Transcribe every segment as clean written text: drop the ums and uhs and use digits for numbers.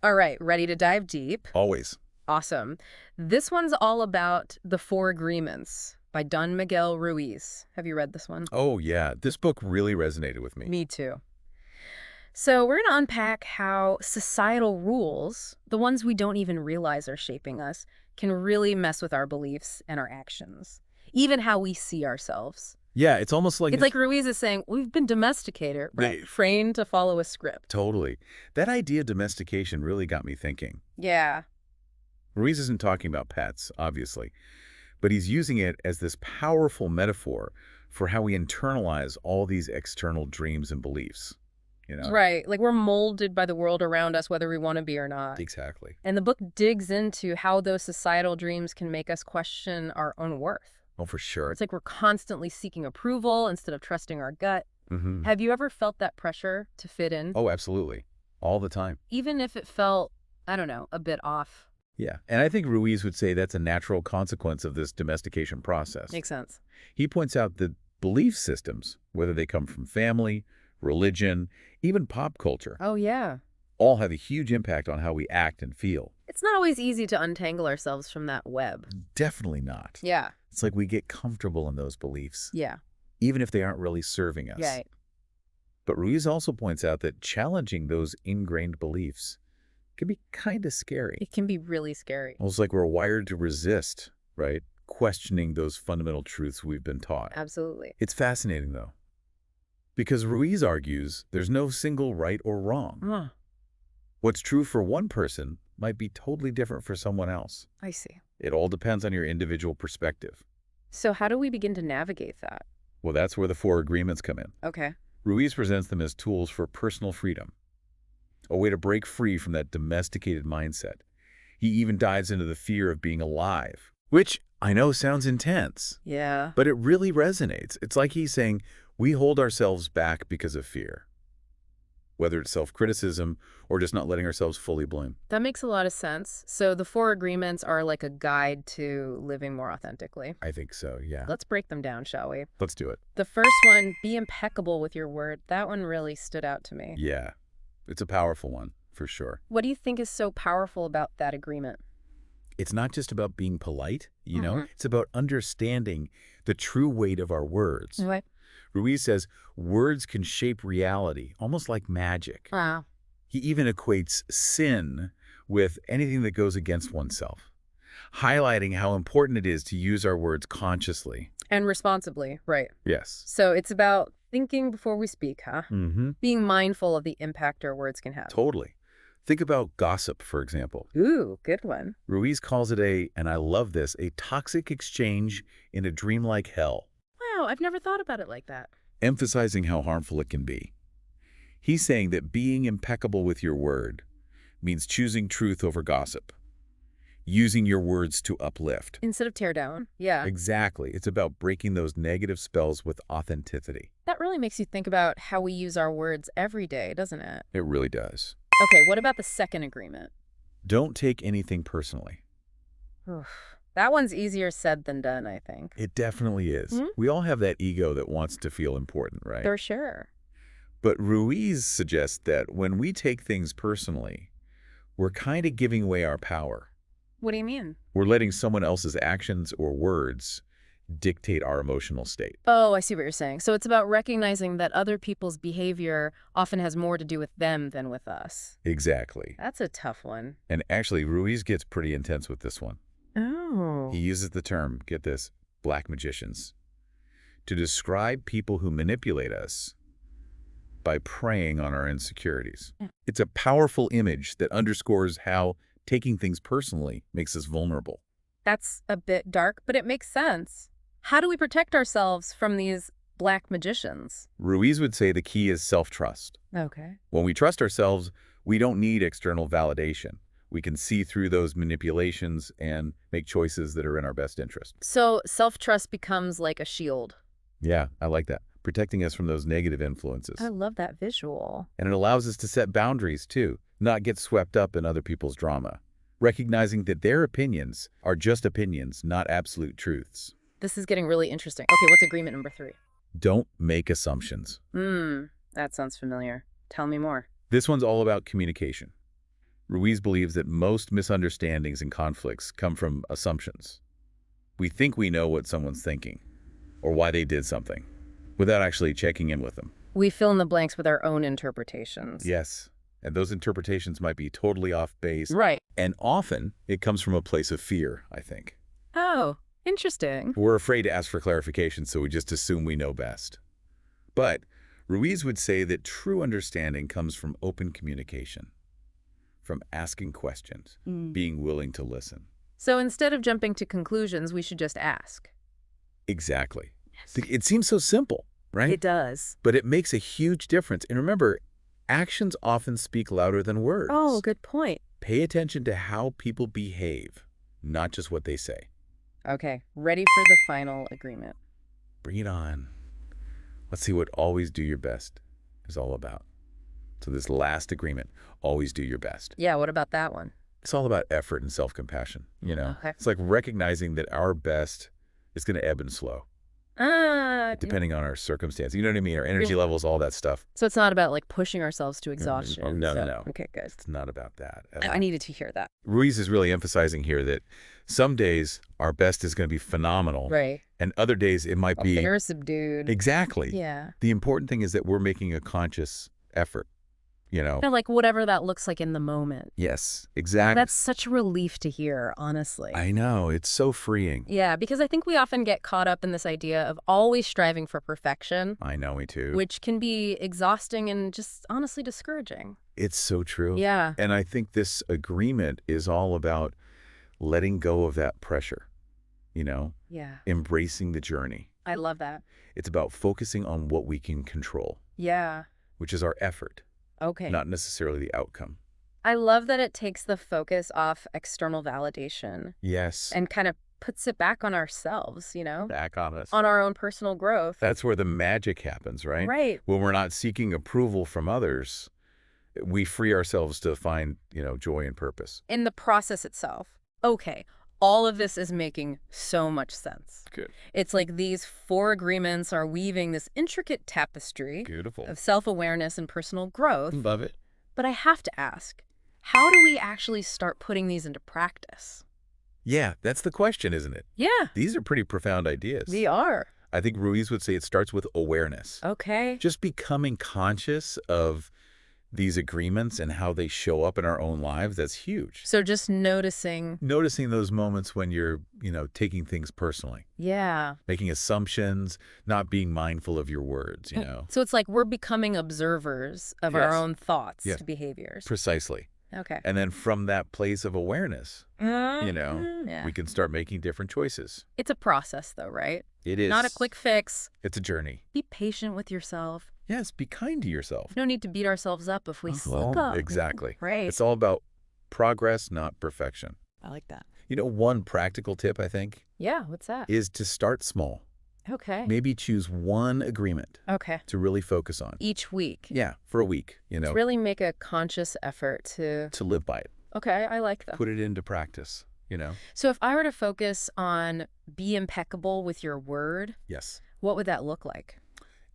All right, ready to dive deep? Always. Awesome. This one's all about the Four Agreements by Don Miguel Ruiz. Have you read this one? Oh, yeah. This book really resonated with me. Me too. So we're going to unpack how societal rules, the ones we don't even realize are shaping us, can really mess with our beliefs and our actions, even how we see ourselves. Yeah, it's almost like It's like Ruiz is saying, we've been domesticated, right? They- Trained to follow a script. Totally. That idea of domestication really got me thinking. Yeah. Ruiz isn't talking about pets, obviously, but he's using it as this powerful metaphor for how we internalize all these external dreams and beliefs. Right. Like we're molded by the world around us, whether we want to be or not. Exactly. And the book digs into how those societal dreams can make us question our own worth. Oh, for sure. It's like we're constantly seeking approval instead of trusting our gut. Mm-hmm. Have you ever felt that pressure to fit in? Oh, absolutely. All the time. Even if it felt, I don't know, a bit off. Yeah. And I think Ruiz would say that's a natural consequence of this domestication process. Makes sense. He points out that belief systems, whether they come from family, religion, even pop culture, Oh, yeah. all have a huge impact on how we act and feel. It's not always easy to untangle ourselves from that web. Definitely not. Yeah. It's like we get comfortable in those beliefs, Yeah. even if they aren't really serving us. Right. But Ruiz also points out that challenging those ingrained beliefs can be kind of scary. It can be really scary. Almost like we're wired to resist, right? Questioning those fundamental truths we've been taught. Absolutely. It's fascinating, though, because Ruiz argues there's no single right or wrong. Huh. What's true for one person might be totally different for someone else. I see. It all depends on your individual perspective. So how do we begin to navigate that? Well, that's where the Four Agreements come in. Okay. Ruiz presents them as tools for personal freedom, a way to break free from that domesticated mindset. He even dives into the fear of being alive, which I know sounds intense, Yeah. but it really resonates. It's like he's saying we hold ourselves back because of fear, whether it's self-criticism or just not letting ourselves fully bloom. That makes a lot of sense. So the Four Agreements are like a guide to living more authentically. I think so, yeah. Let's break them down, shall we? Let's do it. The first one, be impeccable with your word. That one really stood out to me. Yeah, it's a powerful one, for sure. What do you think is so powerful about that agreement? It's not just about being polite, you know? Mhm. It's about understanding the true weight of our words. What? Ruiz says words can shape reality, almost like magic. Wow. He even equates sin with anything that goes against oneself, highlighting how important it is to use our words consciously. And responsibly, right. Yes. So it's about thinking before we speak, huh? Mm-hmm. Being mindful of the impact our words can have. Totally. Think about gossip, for example. Ooh, good one. Ruiz calls it and I love this, a toxic exchange in a dreamlike hell, Wow, I've never thought about it like that. emphasizing how harmful it can be. He's saying that being impeccable with your word means choosing truth over gossip, using your words to uplift. Instead of tear down. Yeah. Exactly. It's about breaking those negative spells with authenticity. That really makes you think about how we use our words every day, doesn't it? It really does. Okay, what about the second agreement? Don't take anything personally. Oof. That one's easier said than done, I think. It definitely is. Mhm. We all have that ego that wants to feel important, right? For sure. But Ruiz suggests that when we take things personally, we're kind of giving away our power. What do you mean? We're letting someone else's actions or words dictate our emotional state. Oh, I see what you're saying. So it's about recognizing that other people's behavior often has more to do with them than with us. Exactly. That's a tough one. And actually, Ruiz gets pretty intense with this one. Oh. He uses the term, get this, black magicians, to describe people who manipulate us by preying on our insecurities. Yeah. It's a powerful image that underscores how taking things personally makes us vulnerable. That's a bit dark, but it makes sense. How do we protect ourselves from these black magicians? Ruiz would say the key is self-trust. Okay. When we trust ourselves, we don't need external validation. We can see through those manipulations and make choices that are in our best interest. So self-trust becomes like a shield. Yeah, I like that. Protecting us from those negative influences. I love that visual. And it allows us to set boundaries, too, not get swept up in other people's drama, recognizing that their opinions are just opinions, not absolute truths. This is getting really interesting. Okay, what's agreement number 3? Don't make assumptions. That sounds familiar. Tell me more. This one's all about communication. Ruiz believes that most misunderstandings and conflicts come from assumptions. We think we know what someone's thinking or why they did something without actually checking in with them. We fill in the blanks with our own interpretations. Yes, and those interpretations might be totally off base. Right. And often it comes from a place of fear, I think. Oh, interesting. We're afraid to ask for clarification, so we just assume we know best. But Ruiz would say that true understanding comes from open communication, from asking questions, being willing to listen. So instead of jumping to conclusions, we should just ask. Exactly. It seems so simple, right? It does. But it makes a huge difference. And remember, actions often speak louder than words. Oh, good point. Pay attention to how people behave, not just what they say. Okay, ready for the final agreement. Bring it on. Let's see what always do your best is all about. So this last agreement, always do your best. Yeah, what about that one? It's all about effort and self-compassion, you know? Okay. It's like recognizing that our best is going to ebb and flow, depending on our circumstance. You know what I mean? Our energy levels, all that stuff. So it's not about like pushing ourselves to exhaustion. Oh, no, no. Okay, good. It's not about that. I needed to hear that. Ruiz is really emphasizing here that some days our best is going to be phenomenal. Right. And other days it might be... You're subdued. Exactly. Yeah. The important thing is that we're making a conscious effort, you know? Like whatever that looks like in the moment. Yes, exactly. That's such a relief to hear, honestly. I know. It's so freeing. Yeah, because I think we often get caught up in this idea of always striving for perfection. I know, me too. Which can be exhausting and just honestly discouraging. It's so true. Yeah. And I think this agreement is all about letting go of that pressure, you know? Yeah. Embracing the journey. I love that. It's about focusing on what we can control. Yeah. Which is our effort. Okay. Not necessarily the outcome. I love that it takes the focus off external validation. Yes. And kind of puts it back on ourselves, you know? Back on us. On our own personal growth. That's where the magic happens, right? Right. When we're not seeking approval from others, we free ourselves to find, you know, joy and purpose. In the process itself. Okay. All of this is making so much sense. Good. It's like these 4 agreements are weaving this intricate tapestry Beautiful. of self-awareness and personal growth. Love it. But I have to ask, how do we actually start putting these into practice? Yeah, that's the question, isn't it? Yeah. These are pretty profound ideas. We are. I think Ruiz would say it starts with awareness. Okay. Just becoming conscious of these agreements and how they show up in our own lives, that's huge. So just noticing. Noticing those moments when you're, you know, taking things personally. Yeah. Making assumptions, not being mindful of your words, you know. So it's like we're becoming observers of our own thoughts, behaviors. Precisely. Okay. And then from that place of awareness, you know, Yeah. we can start making different choices. It's a process though, right? It is. Not a quick fix. It's a journey. Be patient with yourself. Yes, be kind to yourself. No need to beat ourselves up if we slip up. Exactly. Right. It's all about progress, not perfection. I like that. You know, one practical tip, I think, Yeah, what's that? is to start small. Okay. Maybe choose one agreement Okay. to really focus on. Each week. Yeah, for a week, you know, Really make a conscious effort to... to live by it. Okay, I like that. Put it into practice, you know. So if I were to focus on be impeccable with your word, Yes. what would that look like?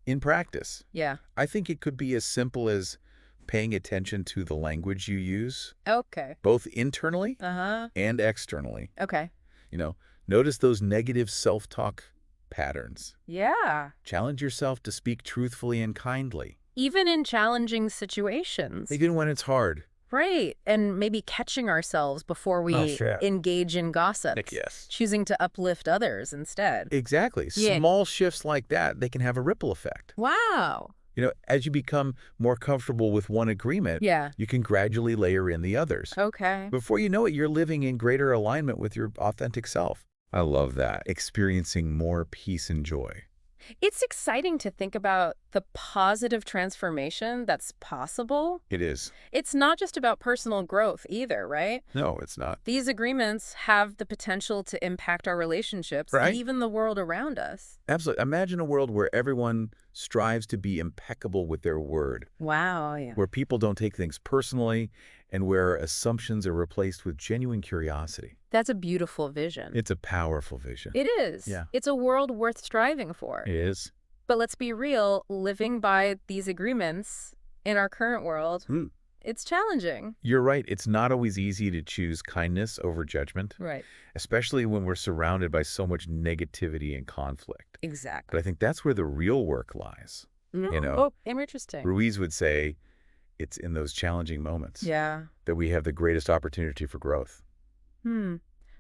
In practice, Yeah. I think it could be as simple as paying attention to the language you use, Okay. both internally Uh-huh. and externally. Okay. You know, notice those negative self-talk patterns. Yeah. Challenge yourself to speak truthfully and kindly. Even in challenging situations. Even when it's hard. Right. And maybe catching ourselves before we engage in gossip. Yes. Choosing to uplift others instead. Exactly. Yeah. Small shifts like that, they can have a ripple effect. Wow. You know, as you become more comfortable with one agreement, Yeah. you can gradually layer in the others. Okay. Before you know it, you're living in greater alignment with your authentic self. I love that. Experiencing more peace and joy. It's exciting to think about the positive transformation that's possible. It is. It's not just about personal growth either, right? No, it's not. These agreements have the potential to impact our relationships, Right. and even the world around us. Absolutely. Imagine a world where everyone strives to be impeccable with their word, Wow, yeah. where people don't take things personally, and where assumptions are replaced with genuine curiosity. That's a beautiful vision. It's a powerful vision. It is. Yeah. It's a world worth striving for. It is. But let's be real, living by these agreements in our current world it's challenging. You're right. It's not always easy to choose kindness over judgment, Right. especially when we're surrounded by so much negativity and conflict. But Exactly. I think that's where the real work lies. Oh, interesting. Ruiz would say it's in those challenging moments Yeah. that we have the greatest opportunity for growth.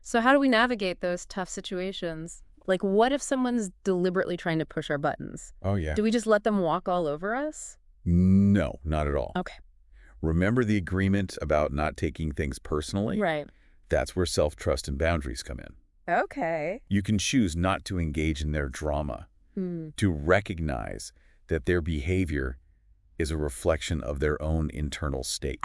So how do we navigate those tough situations? Like, what if someone's deliberately trying to push our buttons? Oh, yeah. Do we just let them walk all over us? No, not at all. Okay. Remember the agreement about not taking things personally? Right. That's where self-trust and boundaries come in. Okay. You can choose not to engage in their drama, to recognize that their behavior is a reflection of their own internal state,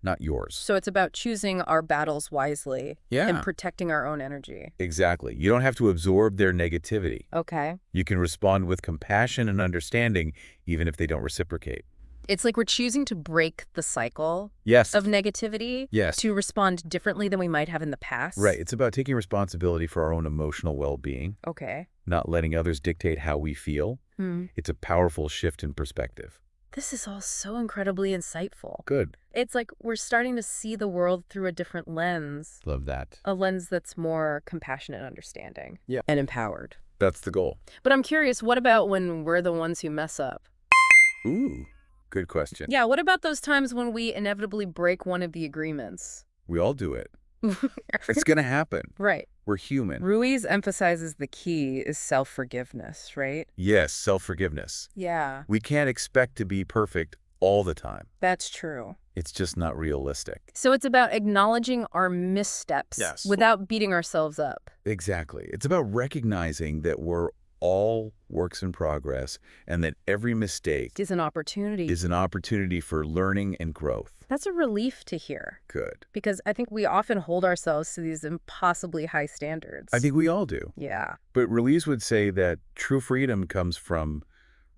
not yours. So it's about choosing our battles wisely Yeah. and protecting our own energy. Exactly. You don't have to absorb their negativity. Okay. You can respond with compassion and understanding, even if they don't reciprocate. It's like we're choosing to break the cycle Yes. of negativity Yes. to respond differently than we might have in the past. Right. It's about taking responsibility for our own emotional well-being, Okay. not letting others dictate how we feel. It's a powerful shift in perspective. This is all so incredibly insightful. Good. It's like we're starting to see the world through a different lens, Love that. a lens that's more compassionate and understanding. Yeah. And empowered. That's the goal. But I'm curious, what about when we're the ones who mess up? Ooh, good question. Yeah, what about those times when we inevitably break one of the agreements? We all do it. It's going to happen. Right. We're human. Ruiz emphasizes the key is self-forgiveness, right? Yes, self-forgiveness. Yeah, We can't expect to be perfect all the time. that's true. It's just not realistic. So it's about acknowledging our missteps Yes. without beating ourselves up. Exactly. It's about recognizing that we're all works in progress and that every mistake Is an opportunity. is an opportunity for learning and growth. That's a relief to hear, Good. because I think we often hold ourselves to these impossibly high standards. I think we all do. Yeah. But Ruiz would say that true freedom comes from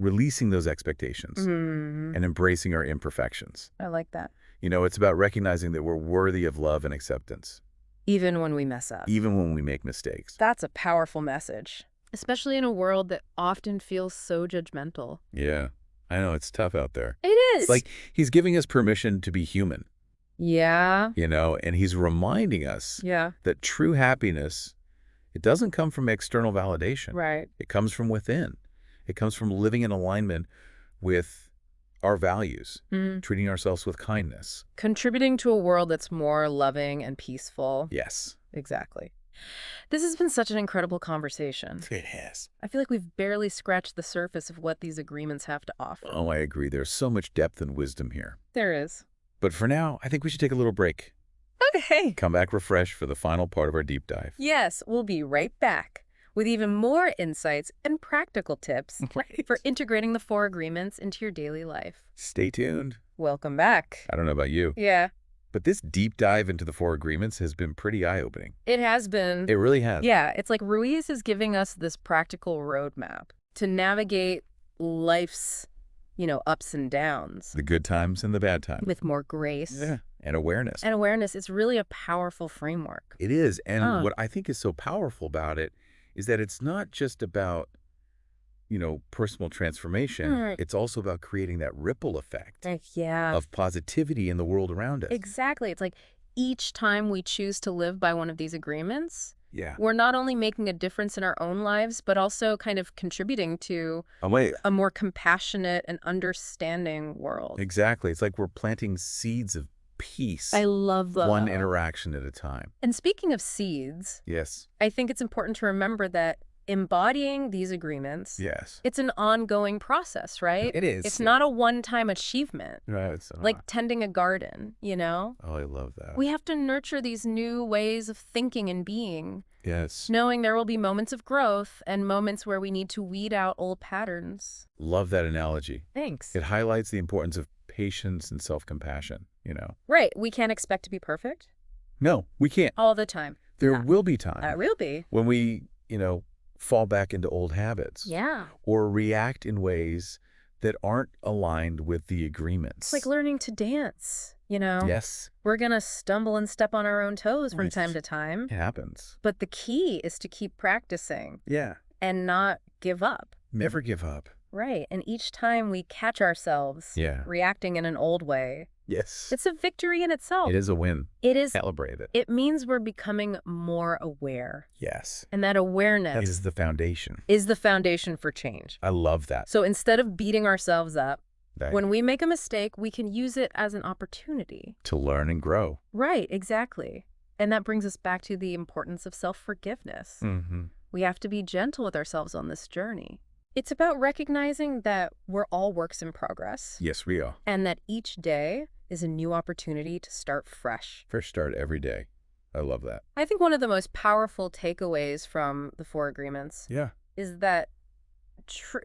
releasing those expectations and embracing our imperfections. I like that. It's about recognizing that we're worthy of love and acceptance, Even when we mess up. even when we make mistakes. That's a powerful message, especially in a world that often feels so judgmental. Yeah, I know it's tough out there. It is. It's like he's giving us permission to be human, Yeah. and he's reminding us Yeah. that true happiness, it doesn't come from external validation. Right. It comes from within. It comes from living in alignment with our values, treating ourselves with kindness. Contributing to a world that's more loving and peaceful. Yes. Exactly. This has been such an incredible conversation. It has. I feel like we've barely scratched the surface of what these agreements have to offer. Oh, I agree. There's so much depth and wisdom here. There is. But for now, I think we should take a little break. Okay. Come back refreshed for the final part of our deep dive. Yes, we'll be right back with even more insights and practical tips for integrating the 4 agreements into your daily life. Stay tuned. Welcome back. I don't know about you, Yeah, but this deep dive into the 4 agreements has been pretty eye-opening. it has been. It really has. Yeah, it's like Ruiz is giving us this practical roadmap to navigate life's, ups and downs The good times and the bad times. with more grace. Yeah, and awareness. And awareness. It's really a powerful framework. It is. And what I think is so powerful about it is that it's not just about, personal transformation. Right. It's also about creating that ripple effect Yeah. of positivity in the world around us. Exactly. It's like each time we choose to live by one of these agreements, Yeah. we're not only making a difference in our own lives, but also kind of contributing to Wait. a more compassionate and understanding world. Exactly. It's like we're planting seeds of peace. I love that. One interaction at a time. And speaking of seeds, Yes. I think it's important to remember that embodying these agreements, Yes. it's an ongoing process, right? It is. It's not a one-time achievement, Right. It's like tending a garden, Oh, I love that. We have to nurture these new ways of thinking and being, Yes. knowing there will be moments of growth and moments where we need to weed out old patterns. Love that analogy. Thanks. It highlights the importance of patience and self-compassion, Right. We can't expect to be perfect No, we can't. all the time. There No. will be time It will be. when we, fall back into old habits. Yeah. Or react in ways that aren't aligned with the agreements. It's like learning to dance, Yes, We're going to stumble and step on our own toes from Right. time to time. it happens. But the key is to keep practicing Yeah. and not give up. Never give up. Right. And each time we catch ourselves Yeah. reacting in an old way, Yes. it's a victory in itself. It is a win. It is. Celebrate it. It means we're becoming more aware. Yes. And that awareness That is the foundation. is the foundation for change. I love that. So instead of beating ourselves up, That- when we make a mistake, we can use it as an opportunity. to learn and grow. Right, exactly. And that brings us back to the importance of self-forgiveness. Mm-hmm. We have to be gentle with ourselves on this journey. It's about recognizing that we're all works in progress Yes, we are. and that each day is a new opportunity to start fresh. Fresh start every day. I love that. I think one of the most powerful takeaways from the Four Agreements Yeah. is that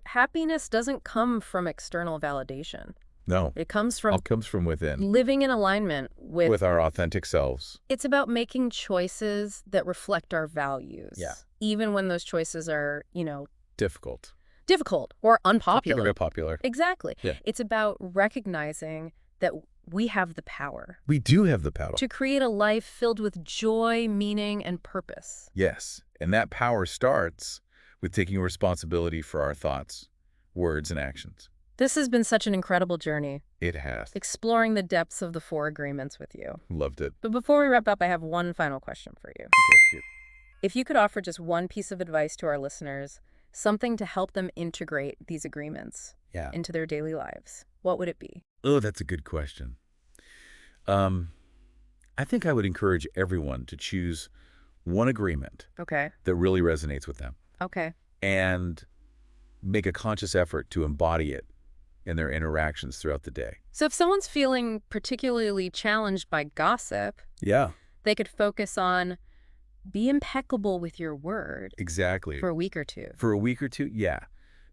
happiness doesn't come from external validation. No. It comes All from comes from within. living in alignment With our authentic selves. It's about making choices that reflect our values. Yeah. Even when those choices are, Difficult. difficult or unpopular. Very popular. Exactly. Yeah. It's about recognizing that we have the power We do have the power. to create a life filled with joy, meaning, and purpose. Yes. And that power starts with taking responsibility for our thoughts, words, and actions. This has been such an incredible journey, It has. exploring the depths of the Four Agreements with you. Loved it. But before we wrap up, I have one final question for you. Okay, shoot. If you could offer just one piece of advice to our listeners, something to help them integrate these agreements Yeah. into their daily lives, what would it be? Oh, that's a good question. I think I would encourage everyone to choose one agreement Okay. that really resonates with them Okay. and make a conscious effort to embody it in their interactions throughout the day. So if someone's feeling particularly challenged by gossip, Yeah, they could focus on be impeccable with your word exactly. for a week or two. For a week or two, yeah.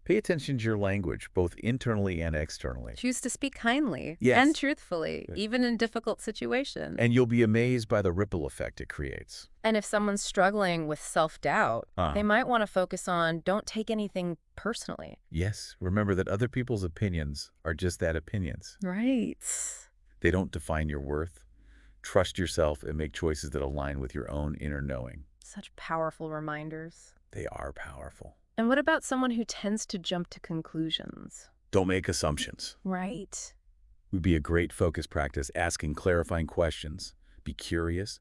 Pay attention to your language, both internally and externally. Choose to speak kindly Yes. and truthfully, even in difficult situations. And you'll be amazed by the ripple effect it creates. And if someone's struggling with self-doubt, they might want to focus on don't take anything personally. Yes, remember that other people's opinions are just that, opinions. Right. They don't define your worth. Trust yourself and make choices that align with your own inner knowing. Such powerful reminders. They are powerful. And what about someone who tends to jump to conclusions? Don't make assumptions. Right. Would be a great focus practice asking clarifying questions. Be curious.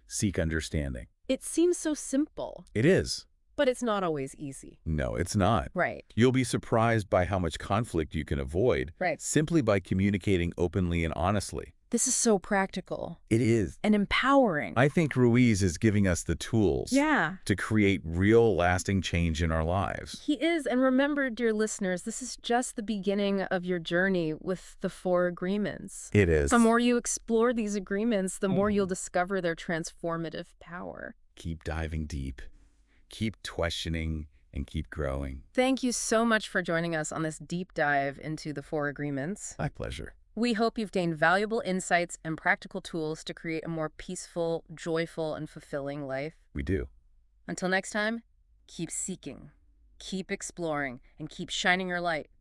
Seek understanding. It seems so simple, It is. but it's not always easy. No, it's not. Right. You'll be surprised by how much conflict you can avoid Right. simply by communicating openly and honestly. This is so practical It is. and empowering. I think Ruiz is giving us the tools Yeah. to create real lasting change in our lives. He is. And remember, dear listeners, this is just the beginning of your journey with the Four Agreements. It is. The more you explore these agreements, the more you'll discover their transformative power. Keep diving deep. Keep questioning and keep growing. Thank you so much for joining us on this deep dive into the Four Agreements. My pleasure. We hope you've gained valuable insights and practical tools to create a more peaceful, joyful, and fulfilling life. We do. Until next time, keep seeking, keep exploring, and keep shining your light.